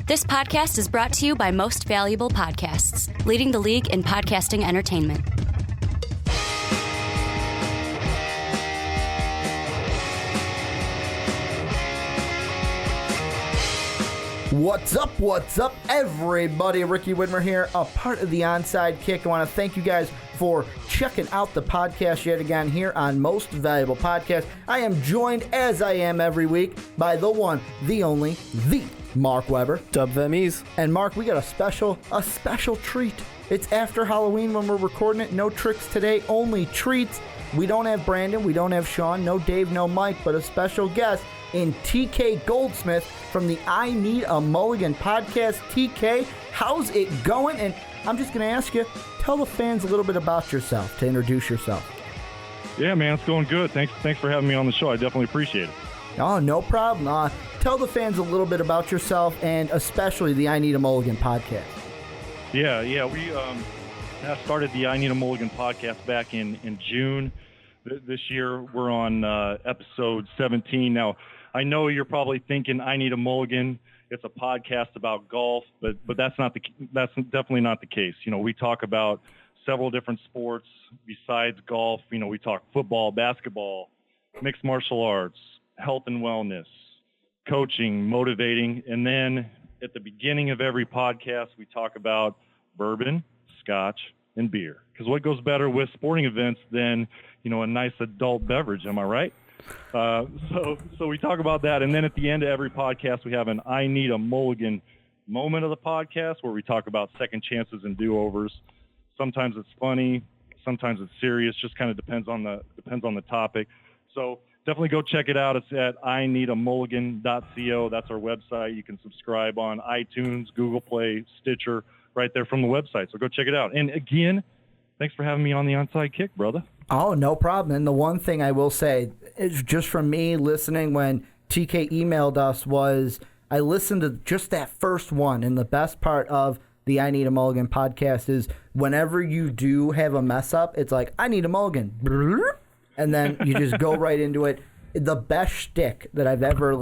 This podcast is brought to you by Most Valuable Podcasts, leading the league in podcasting entertainment. What's up, everybody? Ricky Widmer here, a part of the Onside Kick. I want to thank you guys for checking out the podcast yet again here on Most Valuable Podcast. I am joined, as I am every week, by the one, the only, the Mark Weber. Dub Vemies. And Mark, we got a special treat. It's after Halloween when we're recording it. No tricks today, only treats. We don't have Brandon, we don't have Sean, no Dave, no Mike, but a special guest in TK Goldsmith from the I Need a Mulligan podcast. TK, how's it going? And I'm just going to ask you, tell the fans a little bit about yourself, to introduce yourself. Yeah, man, it's going good. Thanks for having me on the show. I definitely appreciate it. Oh, no problem. Tell the fans a little bit about yourself and especially the I Need a Mulligan podcast. Yeah, we started the I Need a Mulligan podcast back in June. This year we're on episode 17. Now, I know you're probably thinking I Need a Mulligan. It's a podcast about golf, but that's definitely not the case. You know, we talk about several different sports besides golf. You know, we talk football, basketball, mixed martial arts, health and wellness, coaching, motivating, and then at the beginning of every podcast we talk about bourbon, scotch, and beer. Because what goes better with sporting events than, you know, a nice adult beverage? Am I right? So we talk about that, and then at the end of every podcast we have an I Need a Mulligan moment of the podcast where we talk about second chances and do-overs. Sometimes it's funny, sometimes it's serious. Just kind of depends on the topic. So definitely go check it out. It's at ineedamulligan.co. That's our website. You can subscribe on iTunes, Google Play, Stitcher, right there from the website. So go check it out. And again, thanks for having me on the Onside Kick, brother. Oh, no problem. And the one thing I will say is just from me listening when TK emailed us was I listened to just that first one. And the best part of the I Need a Mulligan podcast is whenever you do have a mess up, it's like, I need a mulligan. And then you just go right into it. The best shtick that I've ever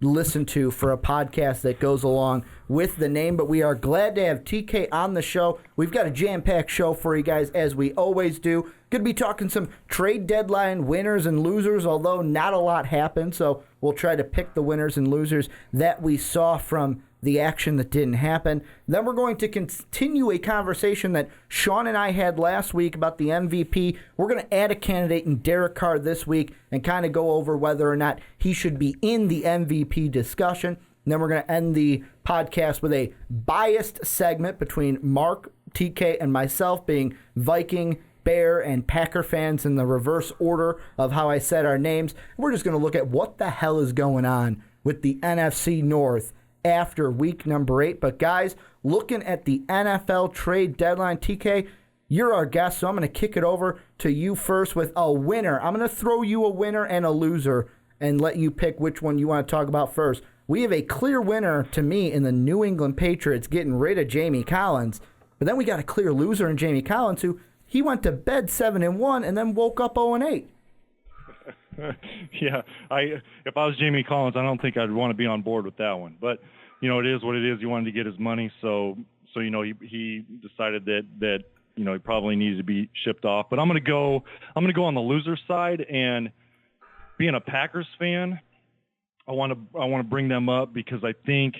listened to for a podcast that goes along with the name. But we are glad to have TK on the show. We've got a jam-packed show for you guys, as we always do. Going to be talking some trade deadline winners and losers, although not a lot happened. So we'll try to pick the winners and losers that we saw from the action that didn't happen. Then we're going to continue a conversation that Sean and I had last week about the MVP. We're going to add a candidate in Derek Carr this week and kind of go over whether or not he should be in the MVP discussion. And then we're going to end the podcast with a biased segment between Mark, TK, and myself, being Viking, Bear, and Packer fans in the reverse order of how I said our names. We're just going to look at what the hell is going on with the NFC North after week number 8. But guys, looking at the NFL trade deadline, TK, you're our guest, so I'm going to kick it over to you first with a winner. I'm going to throw you a winner and a loser and let you pick which one you want to talk about first. We have a clear winner to me in the New England Patriots getting rid of Jamie Collins, but then we got a clear loser in Jamie Collins, who he went to bed 7-1 and then woke up 0-8. Yeah, if I was Jamie Collins, I don't think I'd want to be on board with that one. But you know, it is what it is. He wanted to get his money, so you know, he decided that you know, he probably needs to be shipped off. But I'm gonna go on the loser side, and being a Packers fan, I want to bring them up because I think,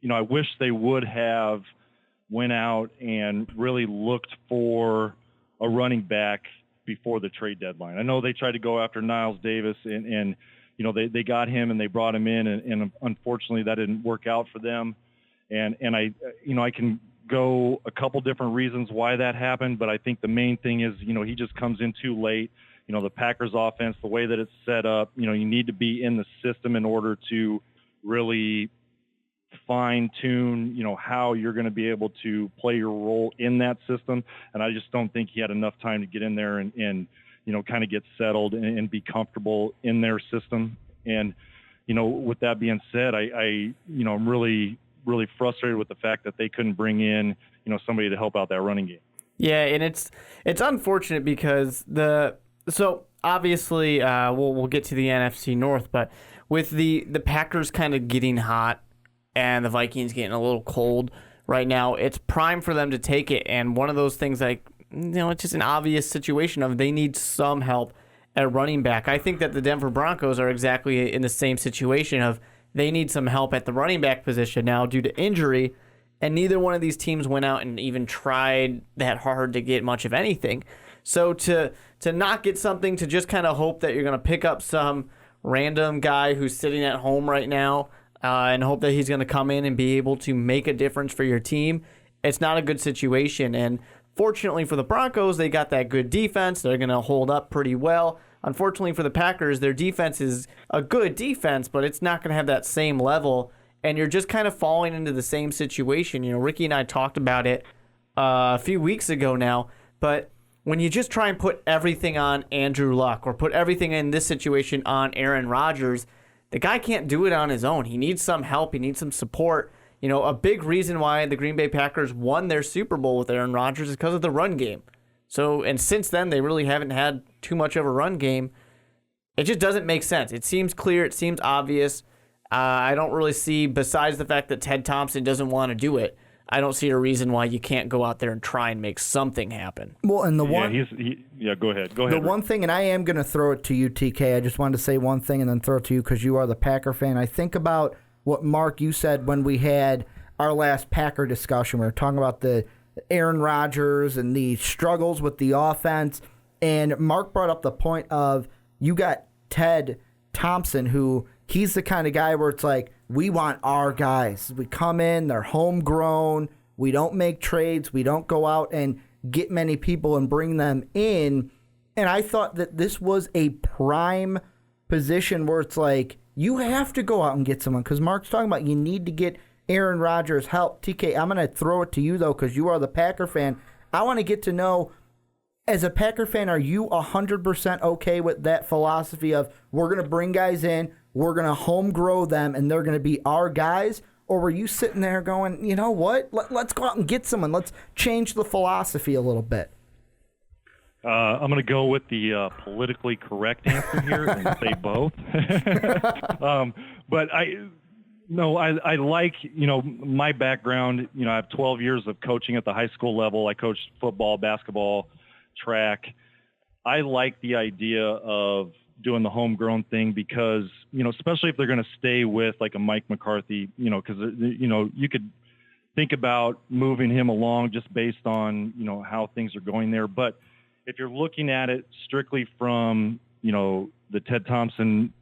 you know, I wish they would have went out and really looked for a running back before the trade deadline. I know they tried to go after Niles Davis and you know, they got him and they brought him in, and unfortunately that didn't work out for them. And I, you know, I can go a couple different reasons why that happened, but I think the main thing is, you know, he just comes in too late. You know, the Packers offense, the way that it's set up, you know, you need to be in the system in order to really fine tune, you know, how you're going to be able to play your role in that system. And I just don't think he had enough time to get in there and you know, kind of get settled and be comfortable in their system. And, you know, with that being said, I you know, I'm really, really frustrated with the fact that they couldn't bring in, you know, somebody to help out that running game. Yeah, and it's unfortunate because so obviously we'll get to the NFC North, but with the Packers kind of getting hot and the Vikings getting a little cold right now. It's prime for them to take it, and one of those things it's just an obvious situation of they need some help at running back. I think that the Denver Broncos are exactly in the same situation of they need some help at the running back position now due to injury, and neither one of these teams went out and even tried that hard to get much of anything. So to not get something, to just kind of hope that you're going to pick up some random guy who's sitting at home right now and hope that he's going to come in and be able to make a difference for your team, it's not a good situation. And fortunately for the Broncos, they got that good defense. They're going to hold up pretty well. Unfortunately for the Packers, their defense is a good defense, but it's not going to have that same level. And you're just kind of falling into the same situation. Ricky and I talked about it a few weeks ago now, but when you just try and put everything on Andrew Luck or put everything in this situation on Aaron Rodgers, the guy can't do it on his own. He needs some help. He needs some support. A big reason why the Green Bay Packers won their Super Bowl with Aaron Rodgers is because of the run game. And since then, they really haven't had too much of a run game. It just doesn't make sense. It seems clear. It seems obvious. I don't really see, besides the fact that Ted Thompson doesn't want to do it, I don't see a reason why you can't go out there and try and make something happen. Well, and go ahead. The one thing, and I am going to throw it to you, TK. I just wanted to say one thing and then throw it to you because you are the Packer fan. I think about what, Mark, you said when we had our last Packer discussion. We were talking about the Aaron Rodgers and the struggles with the offense. And Mark brought up the point of you got Ted Thompson, who he's the kind of guy where it's like, we want our guys. We come in, they're homegrown. We don't make trades. We don't go out and get many people and bring them in. And I thought that this was a prime position where it's like, you have to go out and get someone. Because Mark's talking about you need to get Aaron Rodgers help. TK, I'm going to throw it to you, though, because you are the Packer fan. I want to get to know, as a Packer fan, are you 100% okay with that philosophy of we're going to bring guys in, we're going to home grow them, and they're going to be our guys? Or were you sitting there going, you know what, let's go out and get someone. Let's change the philosophy a little bit. I'm going to go with the politically correct answer here and say both. But I like, my background. I have 12 years of coaching at the high school level. I coached football, basketball, track. I like the idea of doing the homegrown thing because, especially if they're going to stay with like a Mike McCarthy, because, you could think about moving him along just based on, how things are going there. But if you're looking at it strictly from, the Ted Thompson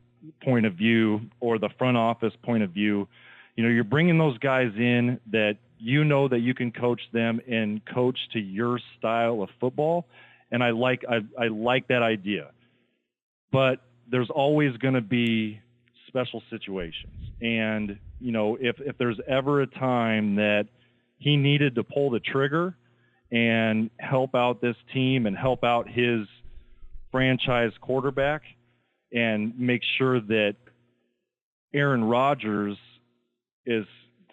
point of view or the front office point of view, you're bringing those guys in that that you can coach them and coach to your style of football. And I like that idea. But there's always going to be special situations. And, if there's ever a time that he needed to pull the trigger and help out this team and help out his franchise quarterback and make sure that Aaron Rodgers is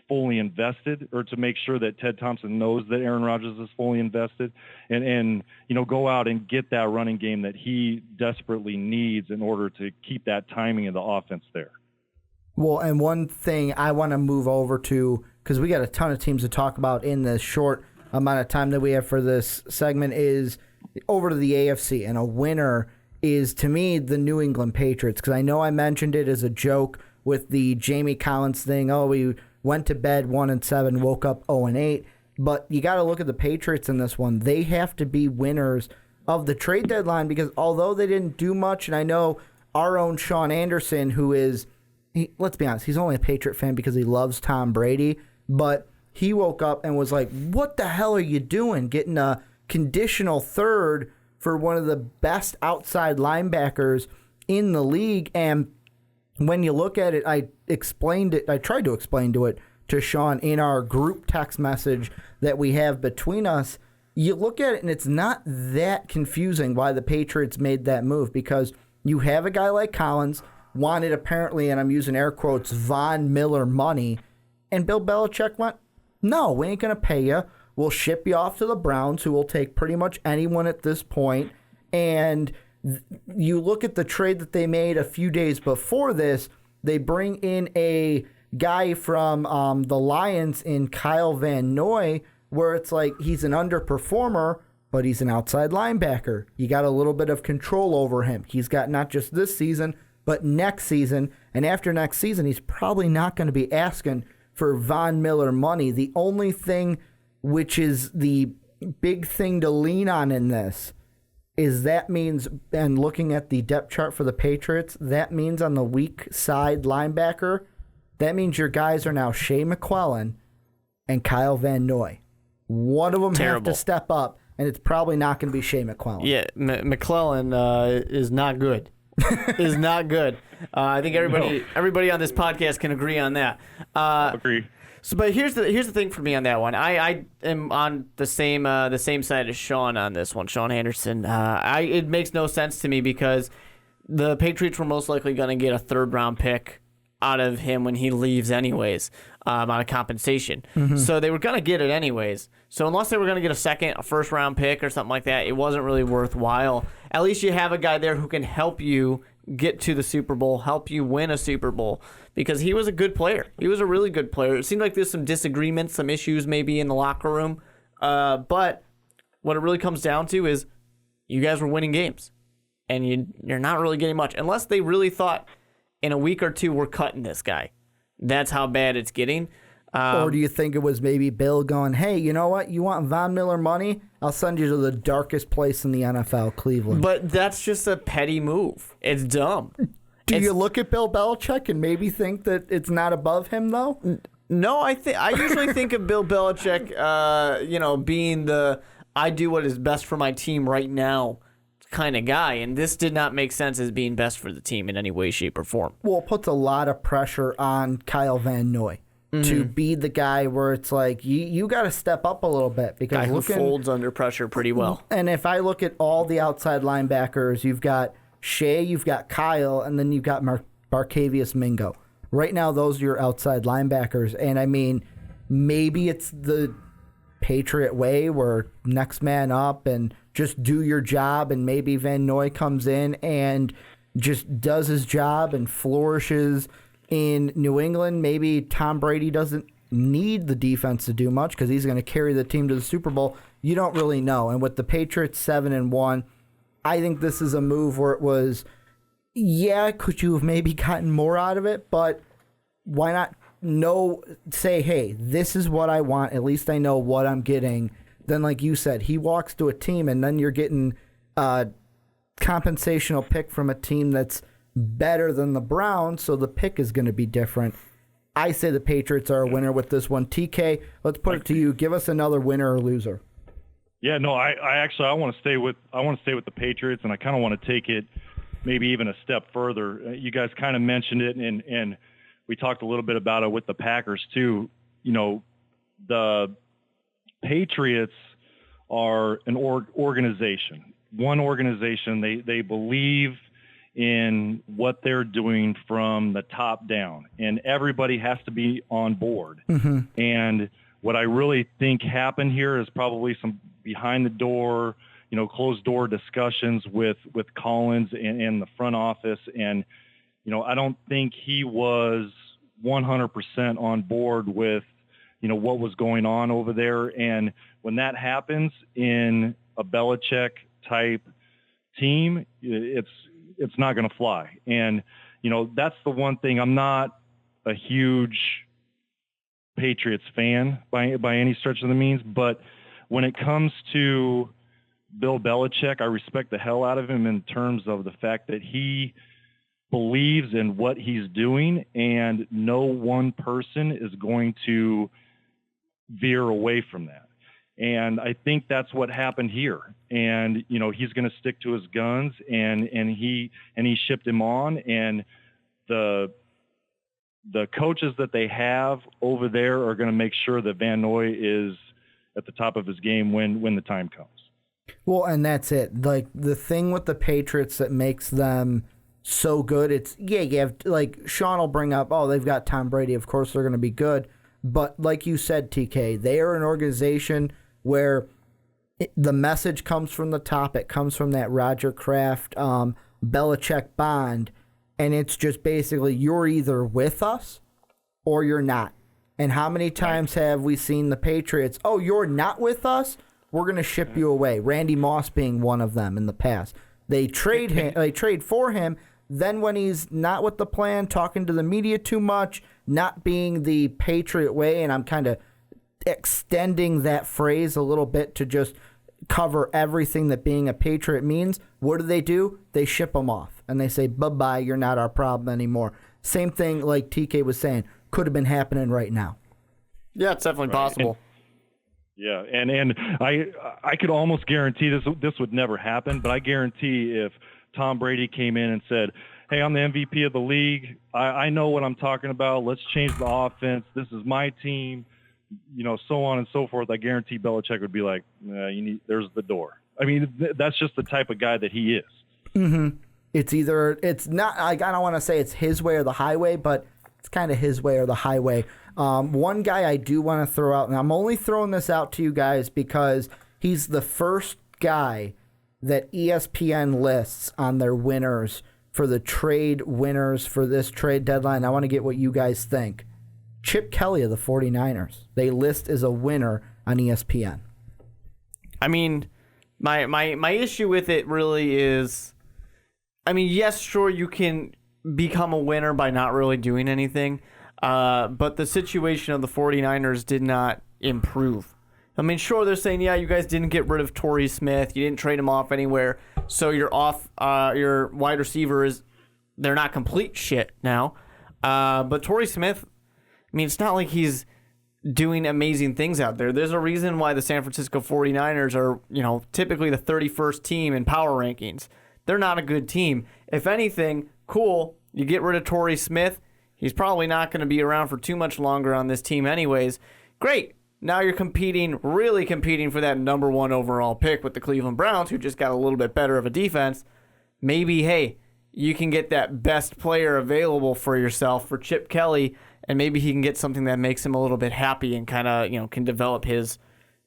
fully invested, or to make sure that Ted Thompson knows that Aaron Rodgers is fully invested and go out and get that running game that he desperately needs in order to keep that timing of the offense there. Well, and one thing I want to move over to, because we got a ton of teams to talk about in the short amount of time that we have for this segment, is over to the AFC. And a winner is, to me, the New England Patriots, because I know I mentioned it as a joke with the Jamie Collins thing. Oh, we went to bed 1-7, woke up 0-8. But you got to look at the Patriots in this one. They have to be winners of the trade deadline because although they didn't do much, and I know our own Sean Anderson, who is, let's be honest, he's only a Patriot fan because he loves Tom Brady, but he woke up and was like, what the hell are you doing getting a conditional third for one of the best outside linebackers in the league? And when you look at it, I tried to explain to Sean in our group text message that we have between us. You look at it and it's not that confusing why the Patriots made that move, because you have a guy like Collins, wanted apparently, and I'm using air quotes, Von Miller money, and Bill Belichick went, no, we ain't going to pay you. We'll ship you off to the Browns, who will take pretty much anyone at this point. And you look at the trade that they made a few days before this, they bring in a guy from the Lions in Kyle Van Noy, where it's like he's an underperformer, but he's an outside linebacker. You got a little bit of control over him. He's got not just this season, but next season. And after next season, he's probably not going to be asking for Von Miller money. The only thing, which is the big thing to lean on in this, is that means, and looking at the depth chart for the Patriots, that means on the weak side linebacker, that means your guys are now Shea McClellin and Kyle Van Noy. One of them have to step up, and it's probably not going to be Shea McClellin. Yeah, McClellan is not good. Is not good. I think everybody on this podcast can agree on that. Agree. So, but here's the thing for me on that one. I am on the same side as Sean on this one, Sean Anderson. It makes no sense to me because the Patriots were most likely going to get a 3rd round pick out of him when he leaves anyways, on a compensation. Mm-hmm. So they were going to get it anyways. So unless they were going to get a 1st round pick or something like that, it wasn't really worthwhile. At least you have a guy there who can help you get to the Super Bowl, help you win a Super Bowl, because he was a good player. He was a really good player. It seemed like there's some disagreements, some issues maybe in the locker room. But what it really comes down to is you guys were winning games, and you're not really getting much. Unless they really thought in a week or two we're cutting this guy. That's how bad it's getting. Or do you think it was maybe Bill going, hey, you know what? You want Von Miller money? I'll send you to the darkest place in the NFL, Cleveland. But that's just a petty move. It's dumb. Do you look at Bill Belichick and maybe think that it's not above him, though? No, I usually think of Bill Belichick, being the I do what is best for my team right now kind of guy, and this did not make sense as being best for the team in any way, shape, or form. Well, it puts a lot of pressure on Kyle Van Noy to be the guy where it's like, you got to step up a little bit. Because guy who folds under pressure pretty well. And if I look at all the outside linebackers, you've got Shea, you've got Kyle, and then you've got Barcavius Mingo. Right now, those are your outside linebackers. And, I mean, maybe it's the Patriot way where next man up and just do your job, and maybe Van Noy comes in and just does his job and flourishes in New England. Maybe Tom Brady doesn't need the defense to do much because he's going to carry the team to the Super Bowl. You don't really know. And with the Patriots 7-1, I think this is a move where it was, could you have maybe gotten more out of it? But why not say, hey, this is what I want. At least I know what I'm getting. Then, like you said, he walks to a team, and then you're getting a compensational pick from a team that's better than the Browns, so the pick is going to be different. I say the Patriots are a winner with this one. TK, let's put it to you. Give us another winner or loser. Yeah, no, I want to stay with the Patriots, and I kind of want to take it maybe even a step further. You guys kind of mentioned it, and we talked a little bit about it with the Packers too. You know, the Patriots are an organization. One organization. They believe in what they're doing from the top down, and everybody has to be on board. Mm-hmm. And what I really think happened here is probably some behind the door, closed door discussions with Collins and the front office. And, I don't think he was 100% on board with, what was going on over there. And when that happens in a Belichick type team, it's not going to fly. And, that's the one thing. I'm not a huge Patriots fan by any stretch of the means, but when it comes to Bill Belichick, I respect the hell out of him in terms of the fact that he believes in what he's doing, and no one person is going to veer away from that. And I think that's what happened here. And, he's going to stick to his guns, and he shipped him on. And the coaches that they have over there are going to make sure that Van Noy is at the top of his game when the time comes. Well, and that's it. Like, the thing with the Patriots that makes them so good, it's, you have, like, Sean will bring up, they've got Tom Brady. Of course they're going to be good. But like you said, TK, they are an organization where the message comes from the top. It comes from that Roger Kraft, Belichick bond. And it's just basically, you're either with us or you're not. And how many times have we seen the Patriots, oh, you're not with us? We're going to ship you away. Randy Moss being one of them in the past. They trade for him. Then when he's not with the plan, talking to the media too much, not being the Patriot way, and I'm kind of extending that phrase a little bit to just cover everything that being a Patriot means, what do? They ship him off. And they say, bye-bye, you're not our problem anymore. Same thing like TK was saying, could have been happening right now. Yeah, it's definitely possible. And I could almost guarantee this would never happen, but I guarantee if Tom Brady came in and said, hey, I'm the MVP of the league. I know what I'm talking about. Let's change the offense. This is my team, so on and so forth. I guarantee Belichick would be like, there's the door. I mean, that's just the type of guy that he is. Mm-hmm. It's not, I don't want to say it's his way or the highway, but it's kind of his way or the highway. One guy I do want to throw out, and I'm only throwing this out to you guys because he's the first guy that ESPN lists on their winners for the trade winners for this trade deadline. I want to get what you guys think. Chip Kelly of the 49ers. They list as a winner on ESPN. I mean, my issue with it really is, yes, sure, you can become a winner by not really doing anything, but the situation of the 49ers did not improve. Sure, they're saying, yeah, you guys didn't get rid of Torrey Smith. You didn't trade him off anywhere. So your wide receivers, they're not complete shit now. But Torrey Smith, it's not like he's doing amazing things out there. There's a reason why the San Francisco 49ers are, typically the 31st team in power rankings. They're not a good team. If anything, cool, you get rid of Torrey Smith. He's probably not going to be around for too much longer on this team anyways. Great. Now you're really competing for that number 1 overall pick with the Cleveland Browns, who just got a little bit better of a defense. Maybe, hey, you can get that best player available for yourself for Chip Kelly, and maybe he can get something that makes him a little bit happy and kind of, can develop his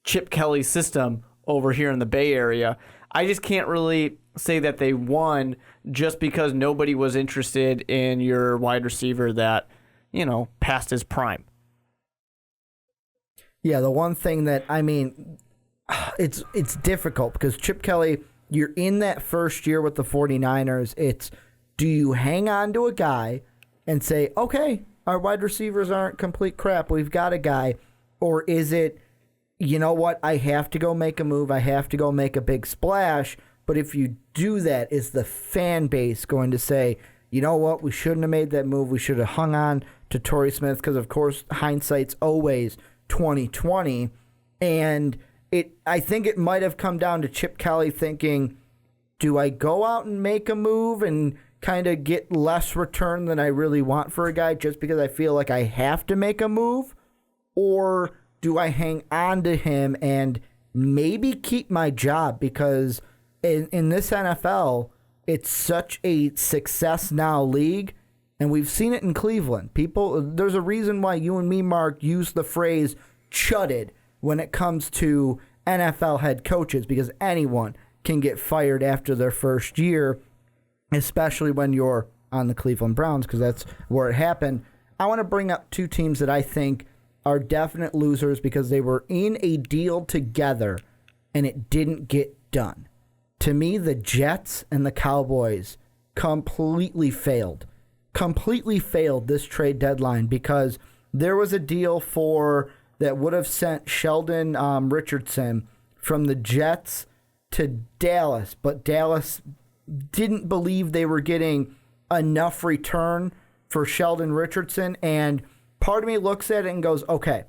Chip Kelly system over here in the Bay Area. I just can't really say that they won just because nobody was interested in your wide receiver that, passed his prime. Yeah, the one thing that, it's difficult because Chip Kelly, you're in that first year with the 49ers. It's, do you hang on to a guy and say, okay, our wide receivers aren't complete crap, we've got a guy, or is it, you know what, I have to go make a move, I have to go make a big splash, but if you do that, is the fan base going to say, you know what, we shouldn't have made that move, we should have hung on to Torrey Smith, because of course hindsight's always 2020, and I think it might have come down to Chip Kelly thinking, do I go out and make a move and kind of get less return than I really want for a guy just because I feel like I have to make a move, or do I hang on to him and maybe keep my job? Because in this NFL, it's such a success now league, and we've seen it in Cleveland. There's a reason why you and me, Mark, use the phrase chudded when it comes to NFL head coaches, because anyone can get fired after their first year, especially when you're on the Cleveland Browns, because that's where it happened. I want to bring up two teams that I think are definite losers because they were in a deal together and it didn't get done. To me, the Jets and the Cowboys completely failed this trade deadline, because there was a deal that would have sent Sheldon Richardson from the Jets to Dallas, but Dallas didn't believe they were getting enough return for Sheldon Richardson, and part of me looks at it and goes, okay,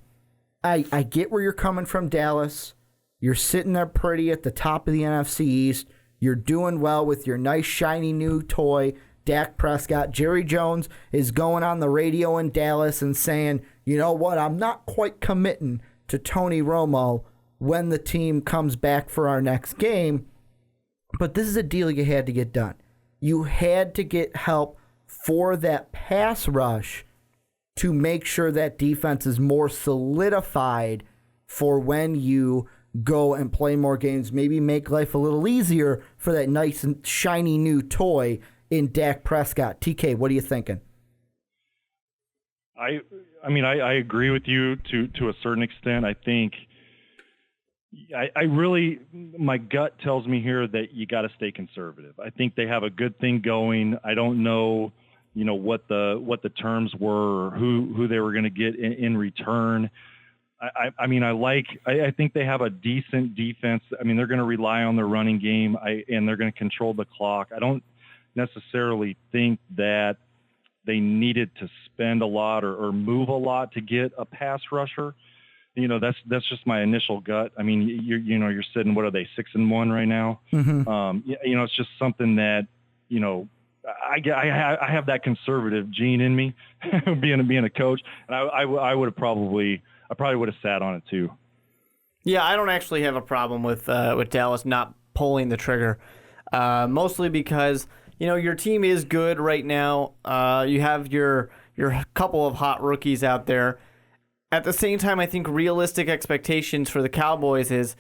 I get where you're coming from, Dallas. You're sitting there pretty at the top of the NFC East. You're doing well with your nice, shiny new toy, Dak Prescott. Jerry Jones is going on the radio in Dallas and saying, you know what, I'm not quite committing to Tony Romo when the team comes back for our next game. But this is a deal you had to get done. You had to get help for that pass rush to make sure that defense is more solidified for when you go and play more games, maybe make life a little easier for that nice and shiny new toy in Dak Prescott. TK, what are you thinking? I I mean, I agree with you to a certain extent. I think I really, my gut tells me here that you got to stay conservative. I think they have a good thing going. I don't know, what the terms were or who they were going to get in return. I mean, I think they have a decent defense. I mean, they're going to rely on their running game, and they're going to control the clock. I don't necessarily think that they needed to spend a lot or move a lot to get a pass rusher. That's just my initial gut. I mean, you're sitting, what are they, 6-1 right now? Mm-hmm. It's just something that, I have that conservative gene in me, being a coach, and I probably would have sat on it too. Yeah, I don't actually have a problem with Dallas not pulling the trigger, mostly because your team is good right now. You have your couple of hot rookies out there. At the same time, I think realistic expectations for the Cowboys is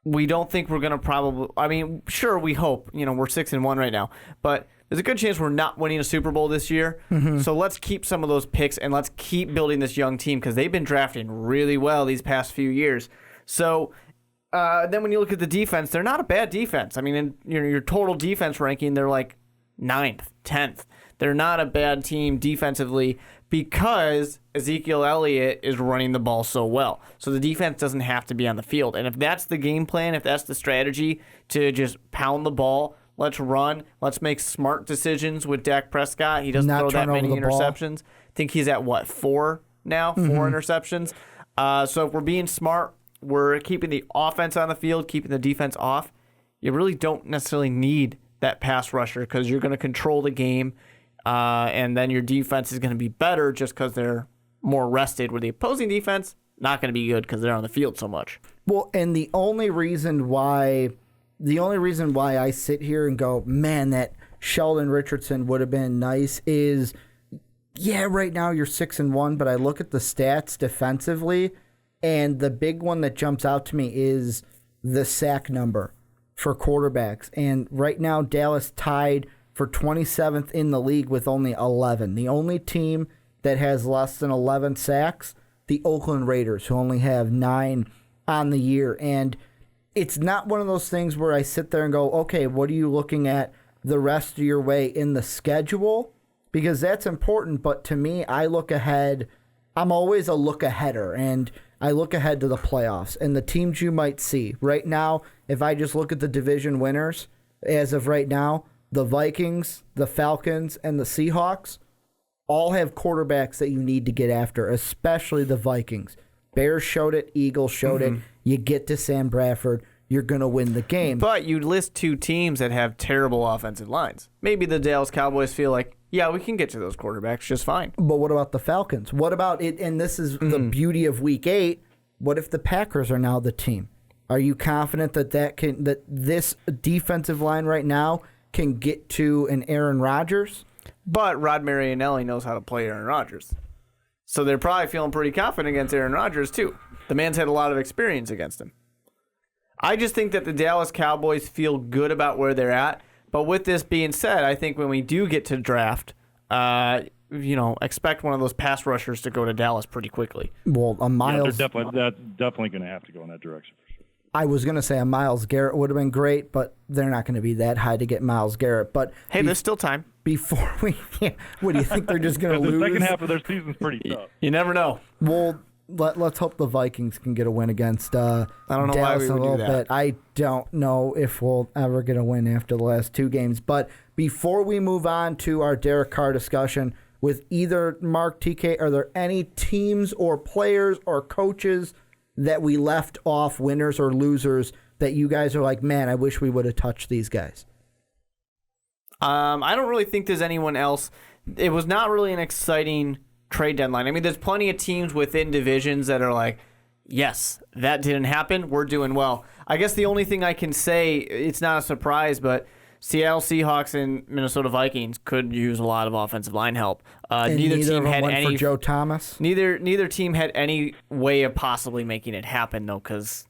we don't think we're going to probably... I mean, sure, we hope. We're 6-1 right now. But there's a good chance we're not winning a Super Bowl this year. Mm-hmm. So let's keep some of those picks and let's keep building this young team because they've been drafting really well these past few years. So then when you look at the defense, they're not a bad defense. I mean, in your total defense ranking, they're like 9th, 10th. They're not a bad team defensively because Ezekiel Elliott is running the ball so well. So the defense doesn't have to be on the field. And if that's the game plan, if that's the strategy to just pound the ball, let's run, let's make smart decisions with Dak Prescott. He doesn't throw that many interceptions. I think he's at, 4 now? 4 interceptions. So if we're being smart, we're keeping the offense on the field, keeping the defense off. You really don't necessarily need that pass rusher because you're going to control the game. And then your defense is going to be better just because they're more rested. Where the opposing defense, not going to be good because they're on the field so much. Well, and the only reason why I sit here and go, man, that Sheldon Richardson would have been nice is, yeah, right now you're 6-1, but I look at the stats defensively, and the big one that jumps out to me is the sack number for quarterbacks. And right now, Dallas tied for 27th in the league with only 11. The only team that has less than 11 sacks, the Oakland Raiders, who only have 9 on the year. And it's not one of those things where I sit there and go, okay, what are you looking at the rest of your way in the schedule? Because that's important, but to me, I look ahead. I'm always a look-aheader, and I look ahead to the playoffs and the teams you might see. Right now, if I just look at the division winners, as of right now, the Vikings, the Falcons, and the Seahawks all have quarterbacks that you need to get after, especially the Vikings. Bears showed it. Eagles showed it. You get to Sam Bradford, you're going to win the game. But you list 2 teams that have terrible offensive lines. Maybe the Dallas Cowboys feel like, yeah, we can get to those quarterbacks just fine. But what about the Falcons? What about it? And this is the beauty of Week 8. What if the Packers are now the team? Are you confident that this defensive line right now can get to an Aaron Rodgers? But Rod Marinelli knows how to play Aaron Rodgers. So they're probably feeling pretty confident against Aaron Rodgers, too. The man's had a lot of experience against him. I just think that the Dallas Cowboys feel good about where they're at. But with this being said, I think when we do get to draft, expect one of those pass rushers to go to Dallas pretty quickly. Well, Miles... Yeah, they're definitely going to have to go in that direction. I was going to say a Myles Garrett would have been great, but they're not going to be that high to get Myles Garrett. But hey, there's still time. Before what do you think they're just going to lose? The second half of their season's pretty tough. You never know. Well, let's hope the Vikings can get a win against I don't know Dallas why we would do that. I don't know if we'll ever get a win after the last 2 games. But before we move on to our Derek Carr discussion with either Mark, TK, are there any teams or players or coaches that we left off, winners or losers, that you guys are like, man, I wish we would have touched these guys? I don't really think there's anyone else. It was not really an exciting trade deadline. I mean, there's plenty of teams within divisions that are like, yes, that didn't happen. We're doing well. I guess the only thing I can say, it's not a surprise, but Seattle Seahawks and Minnesota Vikings could use a lot of offensive line help. Neither team had any for Joe Thomas. Neither team had any way of possibly making it happen, though, because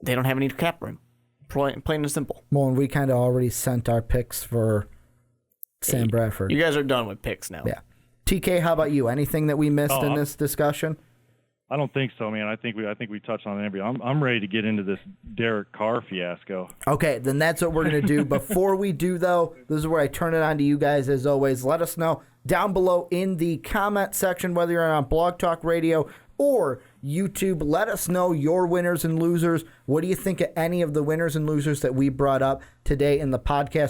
they don't have any cap room. Plain and simple. Well, and we kind of already sent our picks for Sam Bradford. You guys are done with picks now. Yeah. TK, how about you? Anything that we missed in this discussion? I don't think so, man. I think we touched on everything. I'm ready to get into this Derek Carr fiasco. Okay, then that's what we're going to do. Before we do, though, this is where I turn it on to you guys as always. Let us know down below in the comment section, whether you're on Blog Talk Radio or YouTube. Let us know your winners and losers. What do you think of any of the winners and losers that we brought up today in the podcast?